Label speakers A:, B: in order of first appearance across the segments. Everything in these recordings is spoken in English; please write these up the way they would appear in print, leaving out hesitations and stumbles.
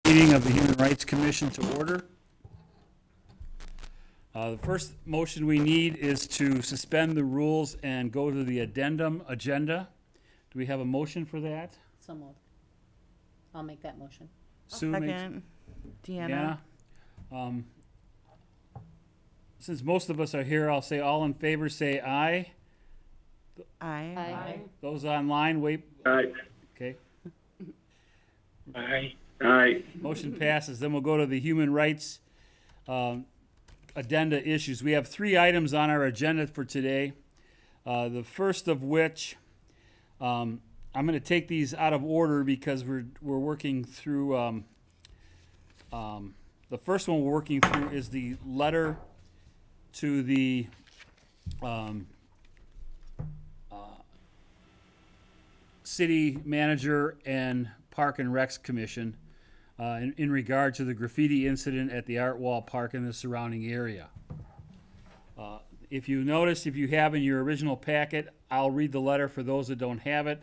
A: Meeting of the Human Rights Commission to order. The first motion we need is to suspend the rules and go to the addendum agenda. Do we have a motion for that?
B: So moved. I'll make that motion.
A: Sue makes-
C: Second. Deanna.
A: Deanna. Since most of us are here, I'll say all in favor, say aye.
C: Aye.
A: Those online, wait.
D: Aye.
A: Okay.
D: Aye. Aye.
A: Motion passes. Then we'll go to the human rights addenda issues. We have 3 items on our agenda for today. The first of which, I'm going to take these out of order because we're working through. The first one we're working through is the letter to the city manager and Park and Recs Commission in regard to the graffiti incident at the Art Wall Park and the surrounding area. If you notice, if you have in your original packet, I'll read the letter for those that don't have it.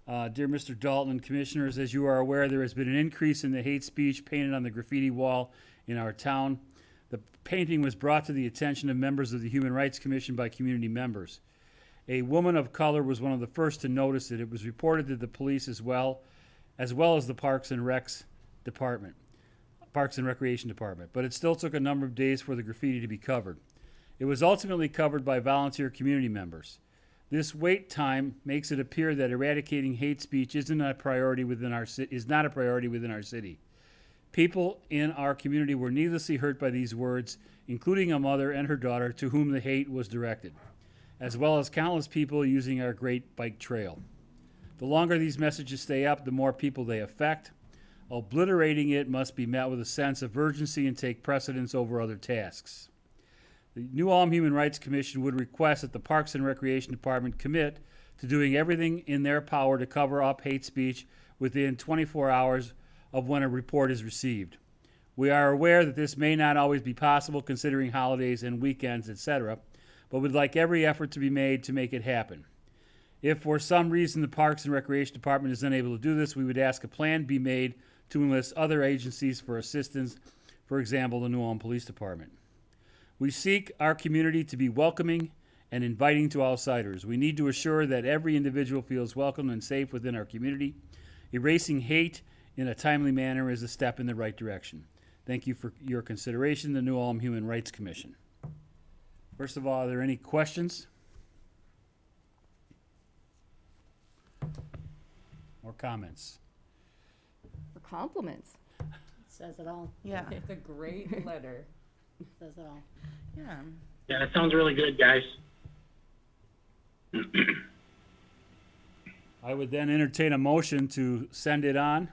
A: Dear Mr. Dalton and Commissioners, as you are aware, there has been an increase in the hate speech painted on the graffiti wall in our town. The painting was brought to the attention of members of the Human Rights Commission by community members. A woman of color was one of the first to notice it. It was reported to the police as well as the Parks and Recreation Department. But it still took a number of days for the graffiti to be covered. It was ultimately covered by volunteer community members. This wait time makes it appear that eradicating hate speech is not a priority within our city. People in our community were needlessly hurt by these words, including a mother and her daughter to whom the hate was directed, as well as countless people using our great bike trail. The longer these messages stay up, the more people they affect. Obliterating it must be met with a sense of urgency and take precedence over other tasks. The New Ulm Human Rights Commission would request that the Parks and Recreation Department commit to doing everything in their power to cover up hate speech within 24 hours of when a report is received. We are aware that this may not always be possible considering holidays and weekends, etc., but would like every effort to be made to make it happen. If for some reason the Parks and Recreation Department is unable to do this, we would ask a plan be made to enlist other agencies for assistance, for example, the New Ulm Police Department. We seek our community to be welcoming and inviting to outsiders. We need to assure that every individual feels welcome and safe within our community. Erasing hate in a timely manner is a step in the right direction. Thank you for your consideration, the New Ulm Human Rights Commission. First of all, are there any questions or comments?
E: For compliments.
B: It says it all.
C: Yeah.
E: It's a great letter.
B: It says it all.
C: Yeah.
D: Yeah, that sounds really good, guys.
A: I would then entertain a motion to send it on.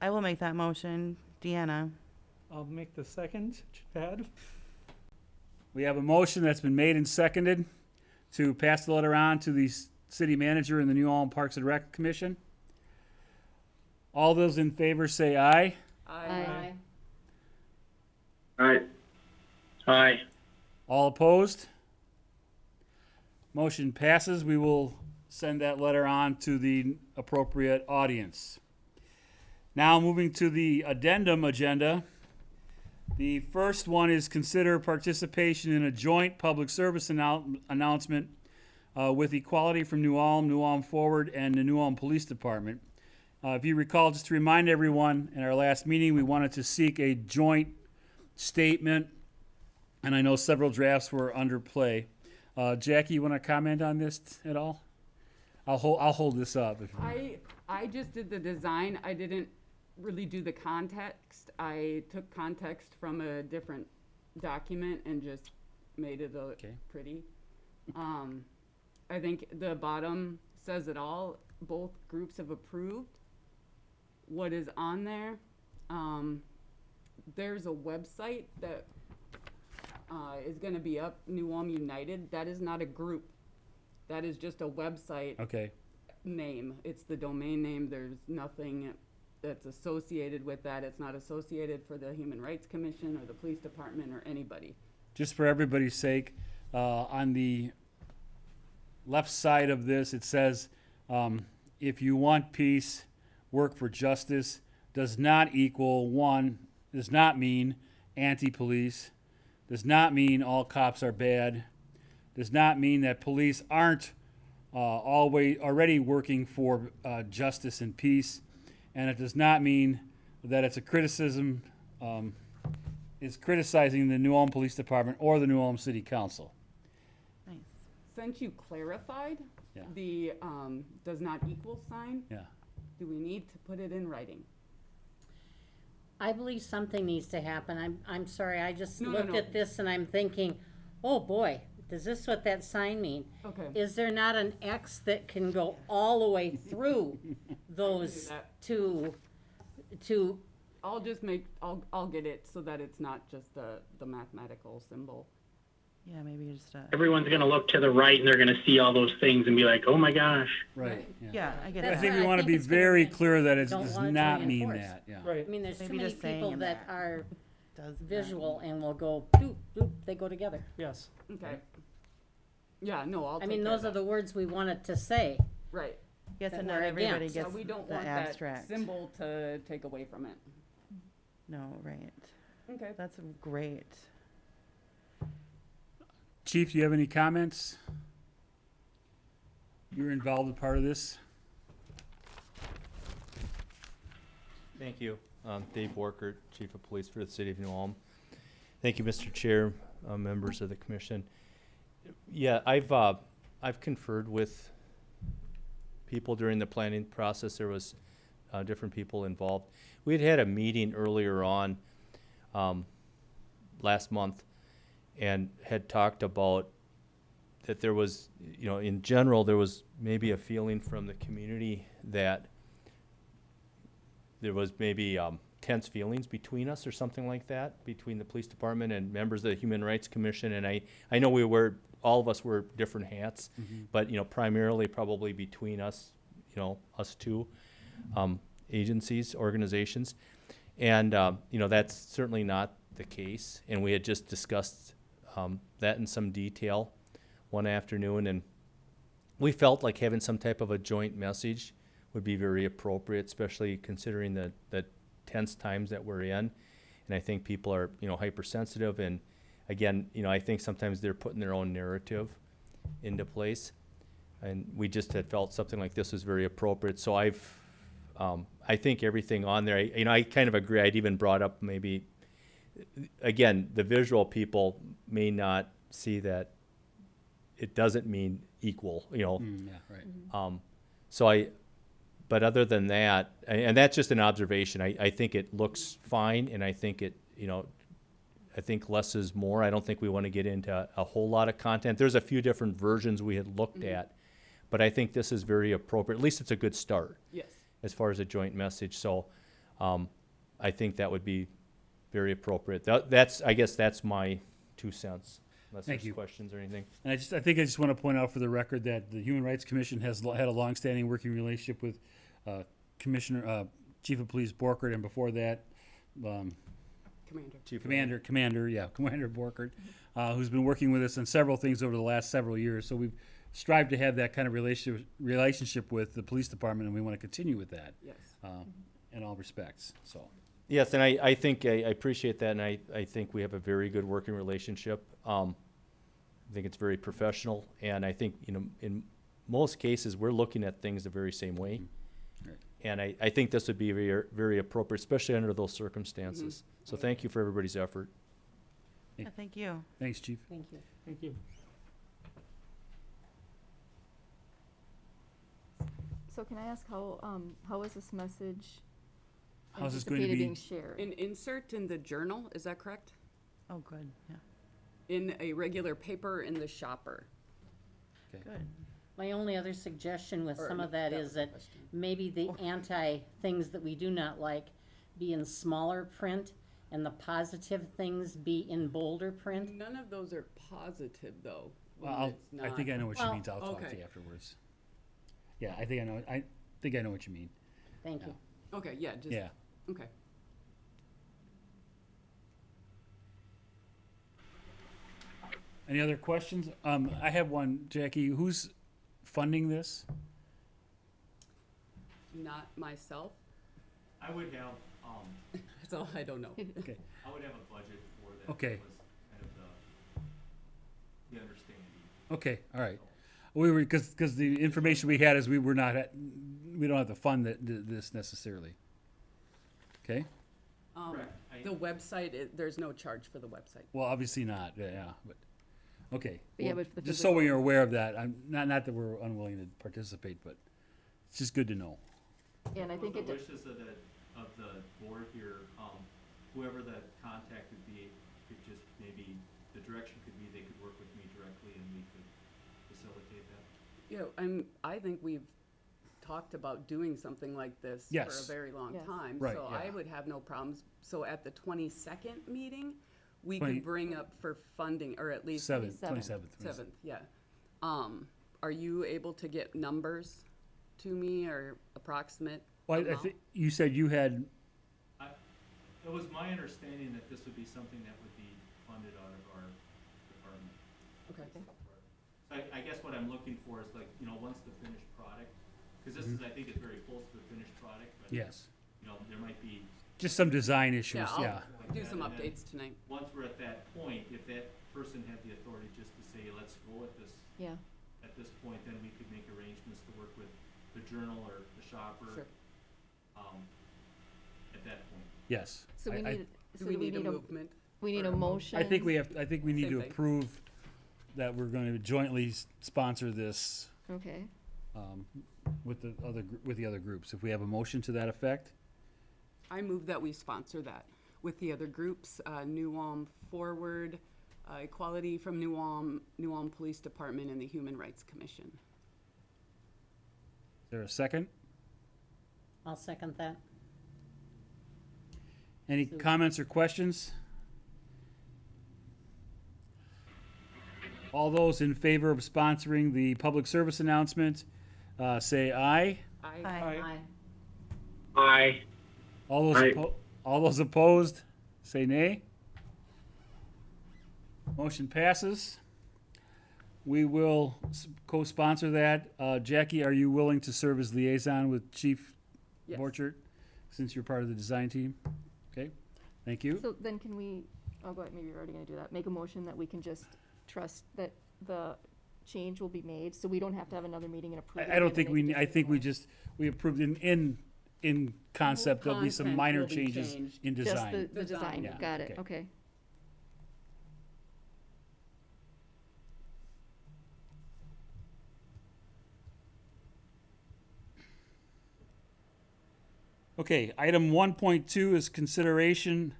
C: I will make that motion. Deanna.
F: I'll make the second, Chad.
A: We have a motion that's been made and seconded to pass the letter on to the city manager and the New Ulm Parks and Rec Commission. All those in favor say aye.
B: Aye.
D: Aye. Aye.
A: All opposed? Motion passes. We will send that letter on to the appropriate audience. Now moving to the addendum agenda. The first one is consider participation in a joint public service announcement with Equality from New Ulm Forward, and the New Ulm Police Department. If you recall, just to remind everyone, in our last meeting, we wanted to seek a joint statement, and I know several drafts were under play. Jackie, you want to comment on this at all? I'll hold this up.
E: I just did the design. I didn't really do the context. I took context from a different document and just made it pretty. I think the bottom says it all. Both groups have approved what is on there. There's a website that is going to be up, New Ulm United. That is not a group. That is just a website name. It's the domain name. There's nothing that's associated with that. It's not associated for the Human Rights Commission or the Police Department or anybody.
A: Just for everybody's sake, on the left side of this, it says, if you want peace, work for justice does not does not mean anti-police, does not mean all cops are bad, does not mean that police aren't already working for justice and peace, and it does not mean that it's a criticism, is criticizing the New Ulm Police Department or the New Ulm City Council.
C: Nice.
E: Since you clarified
A: Yeah.
E: the does not equal sign,
A: Yeah.
E: do we need to put it in writing?
B: I believe something needs to happen. I'm sorry, I just
E: No,
B: looked
E: no.
B: at this and I'm thinking, oh boy, does this what that sign mean?
E: Okay.
B: Is there not an X that can go all the way through those
E: that.
B: to,
E: I'll just I'll get it so that it's not just the mathematical symbol.
C: Yeah, maybe just
D: Everyone's going to look to the right and they're going to see all those things and be like, oh my gosh.
A: Right.
C: yeah, I get
A: I
B: That's
C: that.
A: think
B: what
A: we
B: I
A: want to
B: think
A: be
B: it's gonna
A: very
B: be.
A: clear that it
B: Don't
A: does
B: want it to
A: not
B: be
A: mean
B: enforced.
A: that. Yeah.
F: Right.
B: I mean, there's too
C: Maybe
B: many
C: just saying
B: people that
C: that.
B: are
C: Does not
B: visual
C: mean-
B: and will go, doop, doop, they go together.
F: Yes.
E: Okay. Yeah, no, I'll
B: I
E: take
B: mean,
E: care of
B: those are
E: that.
B: the words we wanted to say.
E: Right.
C: Yes,
B: that
C: and
B: we're
C: not everybody
B: against.
E: So
C: gets
E: we don't
C: the
E: want
C: abstract.
E: that symbol to take away from it.
C: No, right.
E: Okay.
C: That's great.
A: Chief, do you have any comments? You were involved in part of this.
G: Thank you. Dave Borkert, Chief of Police for the City of New Ulm. Thank you, Mr. Chair, members of the commission. Yeah, I've conferred with people during the planning process. There was different people involved. We had a meeting earlier on last month and had talked about that there was, in general, there was maybe a feeling from the community that there was maybe tense feelings between us or something like that, between the police department and members of the Human Rights Commission. And I know all of us wear different hats, but, primarily probably between us, us two agencies, organizations. And, that's certainly not the case. And we had just discussed that in some detail one afternoon. And we felt like having some type of a joint message would be very appropriate, especially considering the tense times that we're in. And I think people are, hypersensitive. And again, I think sometimes they're putting their own narrative into place. And we just had felt something like this was very appropriate. So I think everything on there, I kind of agree. I'd even brought up maybe, again, the visual people may not see that it doesn't mean equal,
A: Yeah, right.
G: but other than that, and that's just an observation, I think it looks fine, and I think I think less is more. I don't think we want to get into a whole lot of content. There's a few different versions we had looked at, but I think this is very appropriate. At least it's a good start
E: Yes.
G: as far as a joint message. So I think that would be very appropriate. I guess that's my 2 cents, unless
A: Thank
G: there's
A: you.
G: questions or anything.
A: And I think I just want to point out for the record that the Human Rights Commission has had a longstanding working relationship with Chief of Police Borkert, and before that,
E: Commander.
A: Commander Borkert, who's been working with us on several things over the last several years. So we've strived to have that kind of relationship with the police department, and we want to continue with that
E: Yes.
A: in all respects. So.
G: Yes, and I think I appreciate that, and I think we have a very good working relationship. I think it's very professional, and I think, in most cases, we're looking at things the very same way.
A: Right.
G: And I think this would be very, very appropriate, especially under those circumstances. So thank you for everybody's effort.
C: Yeah, thank you.
A: Thanks, Chief.
B: Thank you.
F: Thank you.
H: So can I ask how is this message
A: How's this going to
H: anticipated
A: be?
H: being shared?
E: An insert in the journal, is that correct?
C: Oh, good. Yeah,
E: In a regular paper in the shopper.
C: good.
B: My only other suggestion with
E: Or
B: some
E: no,
B: of that
E: that
B: is
E: was the
B: that
E: question.
B: maybe the anti-things that we do not like be in smaller print and the positive things be in bolder print.
E: None of those are positive, though. when
A: Well,
E: it's
A: I think I
E: not.
A: know what she
B: Well,
A: means. I'll talk to
E: okay.
A: you afterwards. Yeah, I think I know what you mean.
B: Thank you.
E: Okay, yeah, just,
A: Yeah.
E: okay.
A: Any other questions? I have one, Jackie. Who's funding this?
E: not myself.
G: I would have,
E: That's all I don't know.
A: Okay,
G: I would have a budget for that.
A: Okay.
G: That was kind of the understanding.
A: okay, all right. We were, because the information we had is we were not, we don't have to fund this necessarily. Okay,
G: Correct.
E: The website, there's no charge for the website.
A: well, obviously not, yeah, but, okay.
H: But yeah,
A: Well,
H: but the
A: just so we are aware of that, I'm, not that we're unwilling to participate, but it's just good to know.
H: And I think
G: The
H: it, de-
G: wishes of the board here, whoever the contact would be, could just maybe, the direction could be they could work with me directly and we could facilitate that.
E: Yeah, I think we've talked about doing something like this for
A: Yes.
E: a very long
H: Yes.
E: time.
A: Right,
E: So
A: yeah.
E: I would have no problems. So at the 22nd meeting, we
A: 20
E: could bring up for funding, or at least
A: Seventh,
H: 27th.
A: 27th.
E: 7th, yeah. Are you able to get numbers to me or approximate?
A: Well, I
E: amount?
A: think, you said you had,
G: It was my understanding that this would be something that would be funded out of our department.
E: Okay.
G: So I guess what I'm looking for is like, once the finished product, because this is, I think it's very close to the finished product, but,
A: yes,
G: there might be,
A: just some design issues,
E: Yeah,
A: yeah.
E: I'll do some
G: And then
E: updates tonight.
G: once we're at that point, if that person had the authority just to say, let's go with this,
H: yeah,
G: at this point, then we could make arrangements to work with the Journal or the Shopper,
E: Sure.
G: at that point.
A: Yes.
H: so we
A: I-
H: need,
E: Do
H: so
E: we
H: we
E: need a
H: need a,
E: movement?
H: we need a
G: or a mo-
H: motion.
A: I think we need
E: Same
A: to
E: thing.
A: approve that we're going to jointly sponsor this
H: Okay,
A: with the other groups. If we have a motion to that effect,
E: I move that we sponsor that with the other groups, New Ulm Forward, Equality from New Ulm Police Department, and the Human Rights Commission.
A: is there a second?
B: I'll second that.
A: Any comments or questions? All those in favor of sponsoring the public service announcement, say aye.
E: I
F: Aye.
D: Aye.
A: All those,
D: Aye.
A: all those opposed, say nay. Motion passes. We will co-sponsor that. Jackie, are you willing to serve as liaison with Chief
E: Yes.
A: Borchert, since you're part of the design team? Okay, thank you.
H: so then can we, oh, go ahead, maybe you're already gonna do that, make a motion that we can just trust that the change will be made, so we don't have to have another meeting and approve it.
A: I don't
H: and
A: think
H: make
A: I think
H: decisions.
A: we approved in concept, there'll be some
E: Content
A: minor
E: will be
A: changes
E: changed.
A: in
H: Just
A: design.
H: the design,
A: Yeah,
H: got it,
A: okay.
H: okay.
A: Okay, item 1.2 is consideration,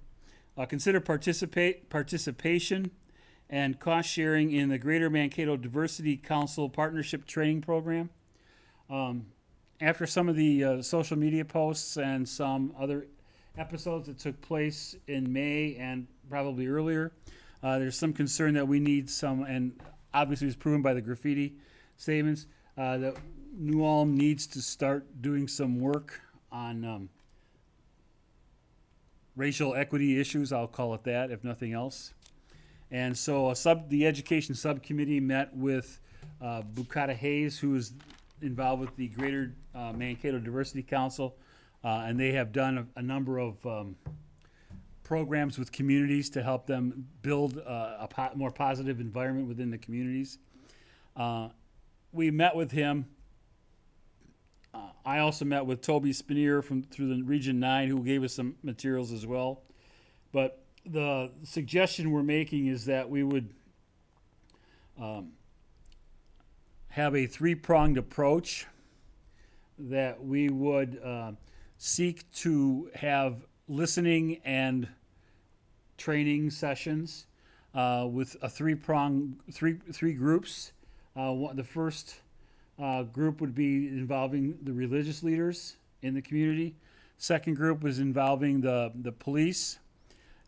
A: consider participation and cost sharing in the Greater Mankato Diversity Council Partnership Training Program. After some of the social media posts and some other episodes that took place in May and probably earlier, there's some concern that we need some, and obviously it's proven by the graffiti statements, that New Ulm needs to start doing some work on racial equity issues, I'll call it that, if nothing else. And so the education subcommittee met with Bukata Hayes, who is involved with the Greater Mankato Diversity Council, and they have done a number of programs with communities to help them build a more positive environment within the communities. We met with him. I also met with Toby Spinier through the Region 9, who gave us some materials as well. But the suggestion we're making is that we would have a three-pronged approach, that we would seek to have listening and training sessions with a three groups. The first group would be involving the religious leaders in the community. Second group was involving the police.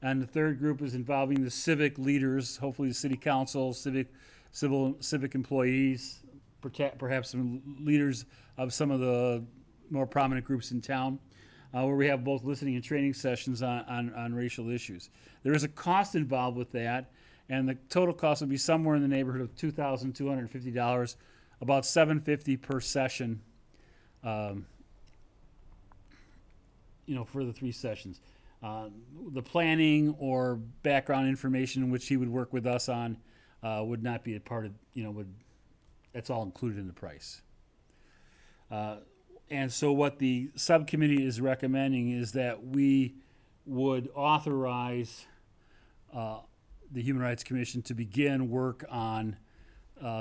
A: And the third group is involving the civic leaders, hopefully the city council, civic employees, perhaps some leaders of some of the more prominent groups in town, where we have both listening and training sessions on racial issues. There is a cost involved with that, and the total cost would be somewhere in the neighborhood of $2,250, about $750 per session. for the 3 sessions. The planning or background information which he would work with us on would not be a part of, that's all included in the price. And so what the subcommittee is recommending is that we would authorize the Human Rights Commission to begin work on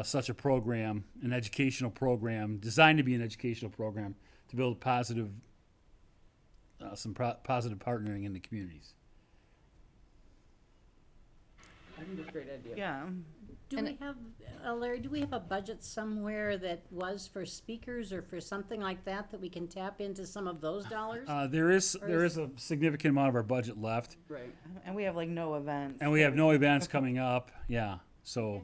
A: such a program, an educational program, designed to be an educational program to build positive, positive partnering in the communities.
E: I think that's a great idea.
C: Yeah.
B: Do we have, Larry, do we have a budget somewhere that was for speakers or for something like that, that we can tap into some of those dollars?
A: There is a significant amount of our budget left,
E: Right.
C: And we have like no events.
A: and we have no events coming up. Yeah, so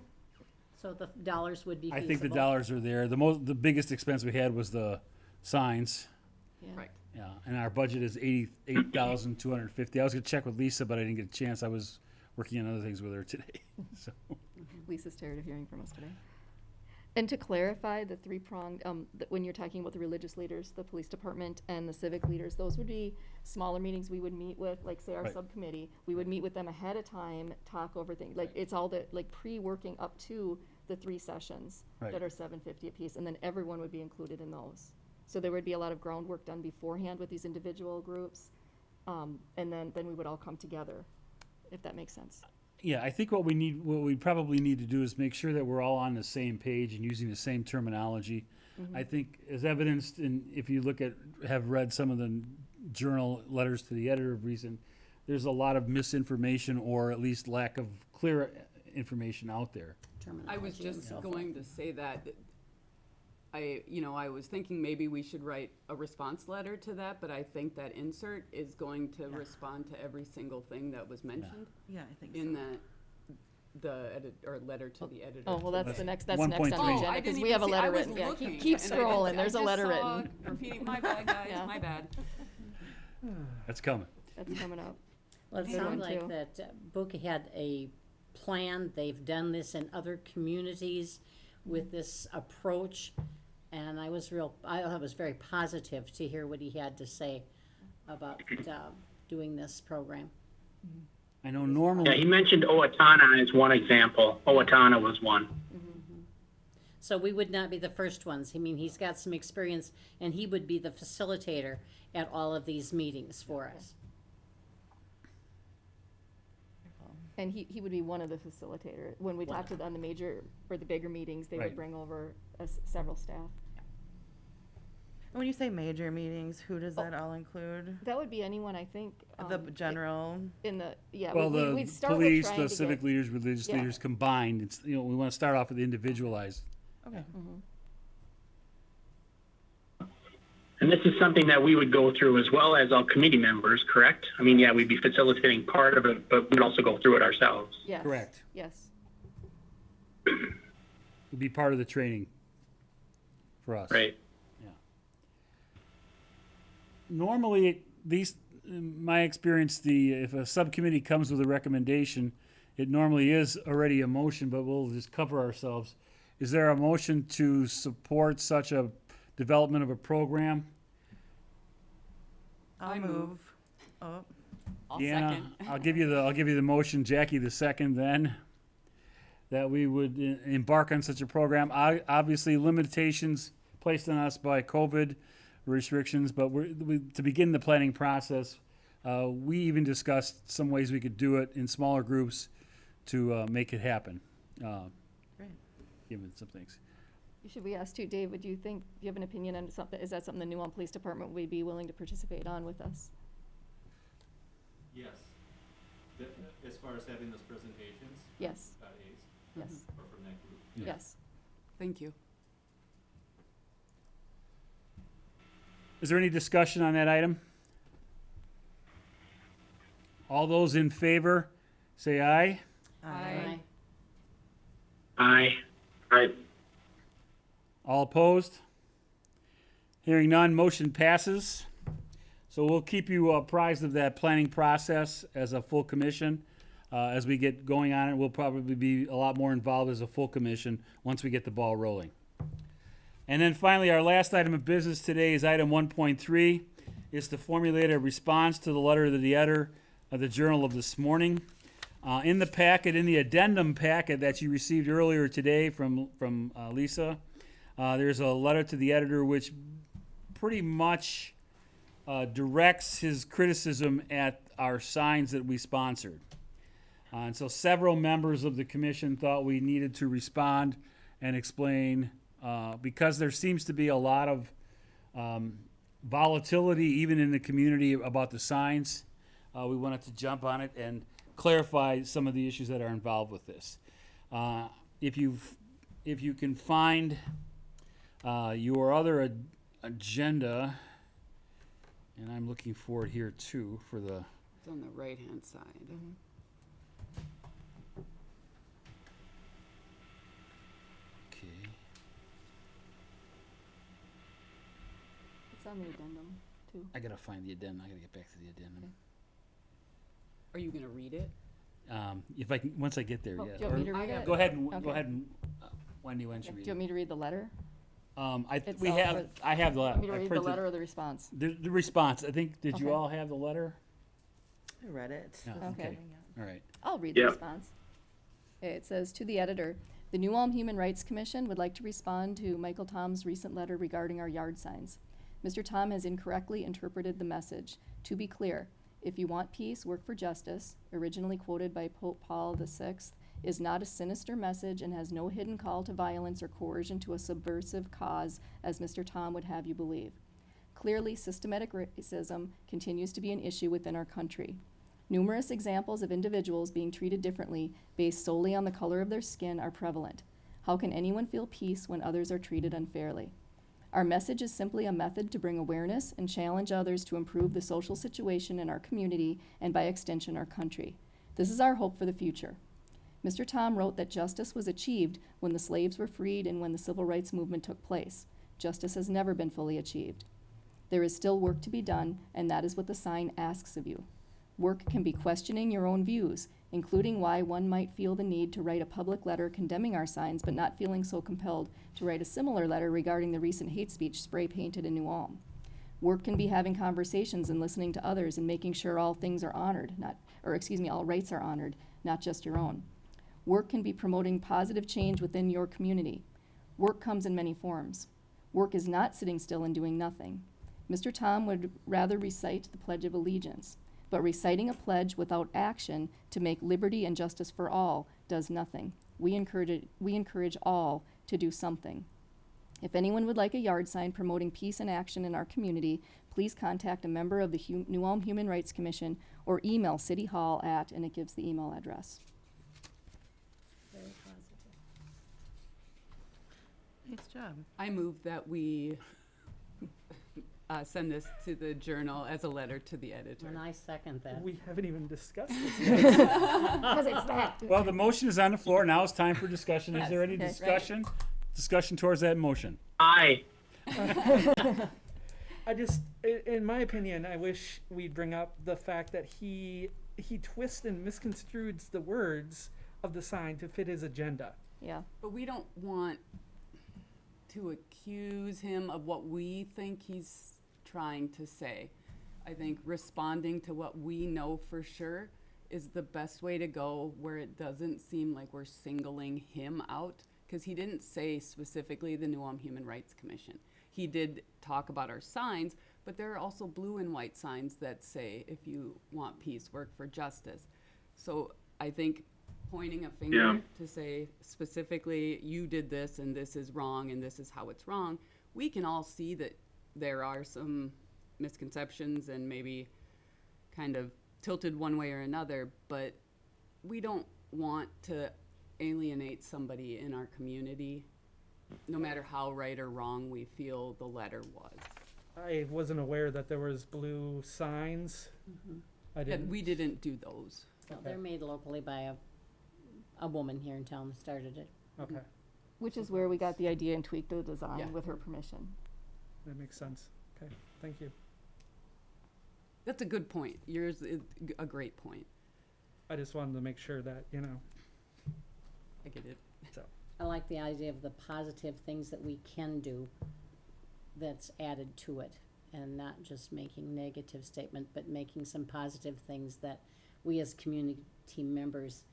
B: So the dollars would be
A: I
B: feasible?
A: think the dollars are there. The biggest expense we had was the signs.
B: Yeah.
E: Right.
A: Yeah, and our budget is $88,250. I was gonna check with Lisa, but I didn't get a chance. I was working on other things with her today. So
H: Lisa's tired of hearing from us today. And to clarify, the three-pronged, when you're talking about the religious leaders, the police department and the civic leaders, those would be smaller meetings we would meet with, like say our
A: Right.
H: subcommittee. We would meet with them ahead of time, talk over things, like it's all the, like pre-working up to the 3 sessions
A: Right.
H: that are $750 apiece, and then everyone would be included in those. So there would be a lot of groundwork done beforehand with these individual groups, and then we would all come together, if that makes sense.
A: yeah, I think what we probably need to do is make sure that we're all on the same page and using the same terminology. I think, as evidenced in, if you have read some of the journal letters to the editor of recent, there's a lot of misinformation or at least lack of clear information out there.
E: I was
B: Terminology and
E: just
B: so
E: going to say that I was thinking maybe we should write a response letter to that, but I think that insert is going to respond to every single thing that was mentioned
C: Yeah, I think
E: in
C: so.
E: letter to the editor.
H: Oh, well, that's
A: That's
H: next on the
A: 1.3.
H: agenda,
E: I
H: because
E: didn't
H: we
E: even
H: have a
E: see-
H: letter
E: I was
H: written, yeah,
E: looking,
H: keep
E: and I
H: scrolling,
E: didn't-
H: there's a
E: I just
H: letter
E: saw
H: written.
E: graffiti. My bad, guys,
H: Yeah.
E: my bad.
A: That's coming.
H: That's coming up.
B: Well, it
H: Good
B: sounds
H: one,
B: like
H: too.
B: that Boca had a plan. They've done this in other communities with this approach. And I was very positive to hear what he had to say about doing this program.
A: I know
D: Yeah, he
A: normally,
D: mentioned Owatonna as one example. Owatonna was one.
B: So we would not be the first ones. I mean, he's got some experience, and he would be the facilitator at all of these meetings for us.
H: And he would be one of the facilitators. When we talked to them on the major, or the bigger meetings, they
A: Right.
H: would bring over several staff.
C: And when you say major meetings, who does that all include?
H: That would be anyone, I think.
C: The general,
H: In the, yeah.
A: well,
H: we'd
A: the
H: start with
A: police,
H: trying
A: the
H: to
A: civic
H: get-
A: leaders, religious
H: Yeah.
A: leaders combined, it's, we want to start off with individualized.
C: okay.
D: And this is something that we would go through as well as all committee members, correct? I mean, yeah, we'd be facilitating part of it, but we'd also go through it ourselves.
H: Yes.
A: Correct.
H: Yes.
A: Would be part of the training for us.
D: Right.
A: Normally, in my experience, if a subcommittee comes with a recommendation, it normally is already a motion, but we'll just cover ourselves. Is there a motion to support such a development of a program?
C: I'll
E: I move.
C: move. Oh,
E: I'll
A: Deanna,
E: second.
A: I'll give you the motion, Jackie the second then, that we would embark on such a program. Obviously, limitations placed on us by COVID restrictions, but to begin the planning process, we even discussed some ways we could do it in smaller groups to make it happen.
C: great.
A: Given some things.
H: Should we ask too, Dave, do you have an opinion on something, is that something the New Ulm Police Department would be willing to participate on with us?
G: Yes. As far as having those presentations,
H: Yes,
G: A's,
H: yes,
G: or from that group.
A: Yeah.
H: yes.
E: Thank you.
A: Is there any discussion on that item? All those in favor, say aye.
E: Aye.
D: Aye. Aye.
A: All opposed? Hearing none, motion passes. So we'll keep you apprised of that planning process as a full commission. As we get going on it, we'll probably be a lot more involved as a full commission once we get the ball rolling. And then finally, our last item of business today is item 1.3. is to formulate a response to the letter to the editor of the Journal of this morning. In the packet, in the addendum packet that you received earlier today from Lisa, there's a letter to the editor which pretty much directs his criticism at our signs that we sponsored. And so several members of the commission thought we needed to respond and explain, because there seems to be a lot of volatility even in the community about the signs. We wanted to jump on it and clarify some of the issues that are involved with this. If you can find your other agenda, and I'm looking for it here too for the.
E: It's on the right-hand side.
A: Okay.
H: It's on the addendum, too.
A: I gotta find the addendum. I gotta get back to the addendum.
E: Are you gonna read it?
A: If I can, once I get there,
H: Oh,
A: yeah.
H: do you want me to
A: Or-
H: read it?
A: Go ahead and
H: Okay.
A: Wendy, why don't you
H: Do
A: read
H: you want
A: it?
H: me to read the letter?
A: We
H: all
A: have.
H: for-
A: I have the.
H: Want me to
A: I
H: read the
A: printed
H: letter or the response?
A: the response. I think. Did you
H: Okay.
A: all have the letter?
C: I read it.
A: Yeah,
H: Okay.
A: okay. All right.
H: I'll read the
D: Yep.
H: response. Okay, it says, "To the editor, the New Ulm Human Rights Commission would like to respond to Michael Tom's recent letter regarding our yard signs. Mr. Tom has incorrectly interpreted the message. To be clear, if you want peace, work for justice, originally quoted by Pope Paul VI, is not a sinister message and has no hidden call to violence or coercion to a subversive cause, as Mr. Tom would have you believe. Clearly, systematic racism continues to be an issue within our country. Numerous examples of individuals being treated differently based solely on the color of their skin are prevalent. How can anyone feel peace when others are treated unfairly? Our message is simply a method to bring awareness and challenge others to improve the social situation in our community and by extension our country. This is our hope for the future. Mr. Tom wrote that justice was achieved when the slaves were freed and when the civil rights movement took place. Justice has never been fully achieved. There is still work to be done, and that is what the sign asks of you. Work can be questioning your own views, including why one might feel the need to write a public letter condemning our signs, but not feeling so compelled to write a similar letter regarding the recent hate speech spray painted in New Ulm. Work can be having conversations and listening to others and making sure all things are honored, all rights are honored, not just your own. Work can be promoting positive change within your community. Work comes in many forms. Work is not sitting still and doing nothing. Mr. Tom would rather recite the Pledge of Allegiance, but reciting a pledge without action to make liberty and justice for all does nothing. We encourage all to do something. If anyone would like a yard sign promoting peace and action in our community, please contact a member of the New Ulm Human Rights Commission or email City Hall at, and it gives the email address.
B: Very positive.
C: Nice job.
E: I move that we send this to the Journal as a letter to the editor.
B: And I second that.
F: We haven't even discussed this yet.
H: Because it's that.
A: Well, the motion is on the floor. Now it's time for discussion. Is there any
H: Okay.
A: discussion? Discussion towards that motion.
D: Aye.
F: I just, in my opinion, I wish we'd bring up the fact that he twists and misconstrues the words of the sign to fit his agenda.
H: Yeah.
E: But we don't want to accuse him of what we think he's trying to say. I think responding to what we know for sure is the best way to go, where it doesn't seem like we're singling him out, because he didn't say specifically the New Ulm Human Rights Commission. He did talk about our signs, but there are also blue and white signs that say, if you want peace, work for justice. So I think pointing a finger
D: Yeah.
E: to say specifically, you did this and this is wrong and this is how it's wrong, we can all see that there are some misconceptions and maybe kind of tilted one way or another, but we don't want to alienate somebody in our community, no matter how right or wrong we feel the letter was.
F: I wasn't aware that there was blue signs. I
E: Yeah,
F: didn't.
E: we didn't do those.
B: So they're made locally by a woman here in town that started it.
F: Okay,
H: Which is where we got the idea and tweaked the design
E: Yeah.
H: with her permission.
F: that makes sense. Okay, thank you.
E: That's a good point. Yours is a great point.
F: I just wanted to make sure that,
E: I get it.
B: I like the idea of the positive things that we can do that's added to it. and not just making negative statement, but making some positive things that we as community members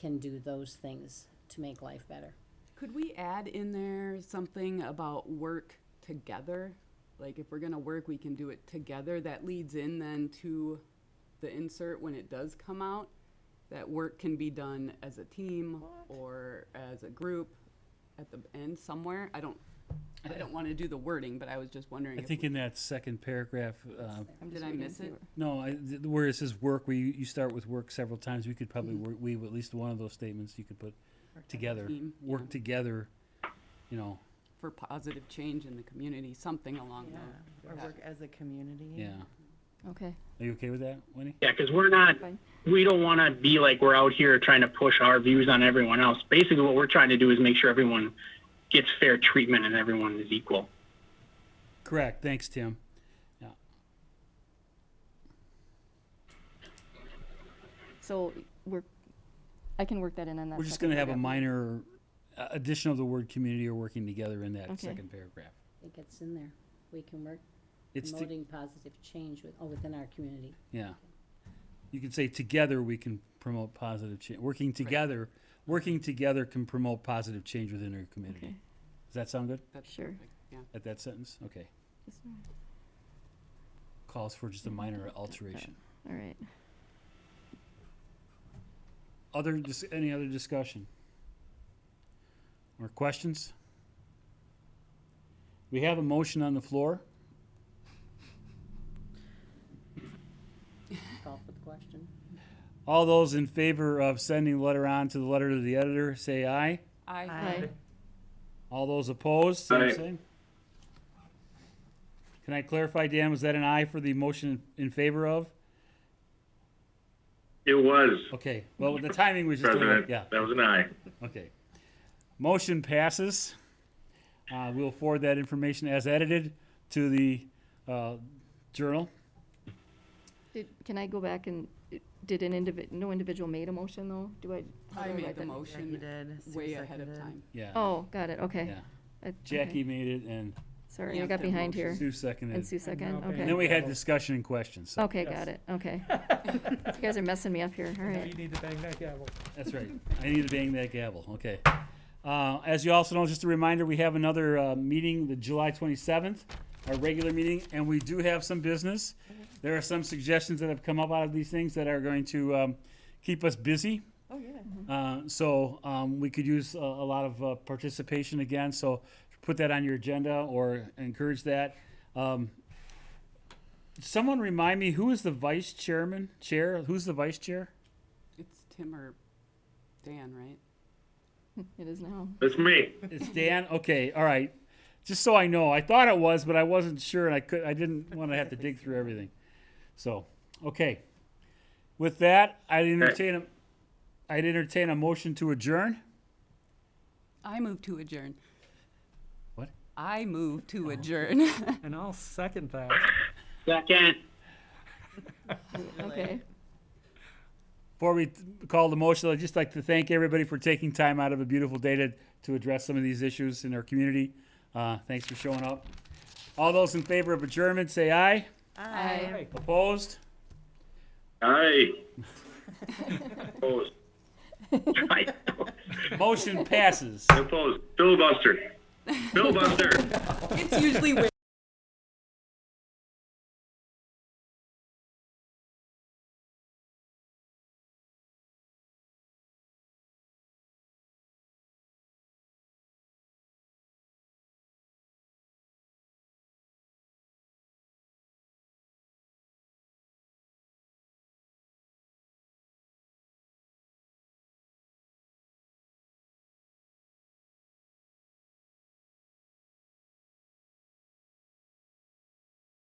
B: can do those things to make life better.
E: Could we add in there something about work together? Like if we're gonna work, we can do it together. That leads in then to the insert when it does come out, that work can be done as a team or as a group at the end somewhere. I don't want to do the wording, but I was just wondering.
A: I think in that second paragraph,
E: Did I miss it?
A: no, where it says work, you start with work several times. We could probably weave at least one of those statements. You could put together,
E: Team,
A: work
E: yeah.
A: together. You know,
E: For positive change in the community, something along
C: Yeah,
E: those.
C: or work as a community.
A: yeah.
H: Okay.
A: Are you okay with that, Winnie?
D: Yeah, because
H: Fine.
D: we don't want to be like we're out here trying to push our views on everyone else. Basically, what we're trying to do is make sure everyone gets fair treatment and everyone is equal.
A: Correct. Thanks, Tim. Yeah.
H: So I can work that in on that.
A: We're just
H: second
A: going to have a
H: paragraph.
A: minor addition of the word community or working together in that
H: Okay.
A: second paragraph.
B: I think it's in there. We can work
A: It's to,
B: promoting positive change within our community.
A: yeah. You can say together we can promote positive change. Working together can promote positive change within our community.
H: Okay.
A: Does that sound good
E: That's
H: Sure.
E: perfect, yeah.
A: at that sentence? Okay.
H: This
A: Calls for just a minor alteration.
H: one. All right.
A: Any other discussion? Or questions? We have a motion on the floor.
B: Call for the question.
A: All those in favor of sending the letter on to the letter to the editor, say aye.
H: Aye.
A: All those opposed, same
D: Aye.
A: thing. Can I clarify, Dan, was that an aye for the motion in favor of?
I: It was,
A: Okay, well, the timing was just a little,
I: President.
A: yeah,
I: That was an aye.
A: okay. Motion passes. We'll forward that information as edited to the journal.
H: Can I go back and, did no individual made a motion though? How
E: I
H: do
E: made
H: write
E: the
H: that?
C: Jackie
E: motion
C: did. Sue
E: way ahead of
C: seconded.
E: time.
A: Yeah,
H: Oh, got it, okay.
A: yeah.
H: Okay.
A: Jackie made it and
H: Sorry,
E: Yeah,
H: I got
E: the
H: behind
E: motion.
H: here.
A: Sue seconded.
H: And Sue second,
F: now
A: And then
H: okay.
A: we had discussion and questions. So
H: Okay,
F: Yes.
H: got it, okay. You guys are messing me up here, all
F: Now you
H: right.
F: need to bang that gavel.
A: That's right. I need to bang that gavel. Okay. As you also know, just a reminder, we have another meeting, the July 27th, our regular meeting, and we do have some business. There are some suggestions that have come up out of these things that are going to keep us busy.
C: Oh, yeah.
A: So we could use a lot of participation again. So put that on your agenda or encourage that. Someone remind me, who is the vice chairman? Who's the vice chair?
E: It's Tim or Dan, right?
H: It is now.
I: That's me.
A: It's Dan? Okay, all right. Just so I know. I thought it was, but I wasn't sure, and I didn't want to have to dig through everything. So, okay. With that, I'd entertain a motion to adjourn.
E: I move to adjourn.
A: What?
E: I move to adjourn.
F: And I'll second that.
D: Second.
H: Okay.
A: Before we call the motion, I'd just like to thank everybody for taking time out of a beautiful day to address some of these issues in our community. Thanks for showing up. All those in favor of adjournment, say aye.
H: Aye.
A: Opposed?
I: Aye. Opposed.
D: Aye.
A: Motion passes.
I: Opposed. Filibuster. Filibuster.
E: It's usually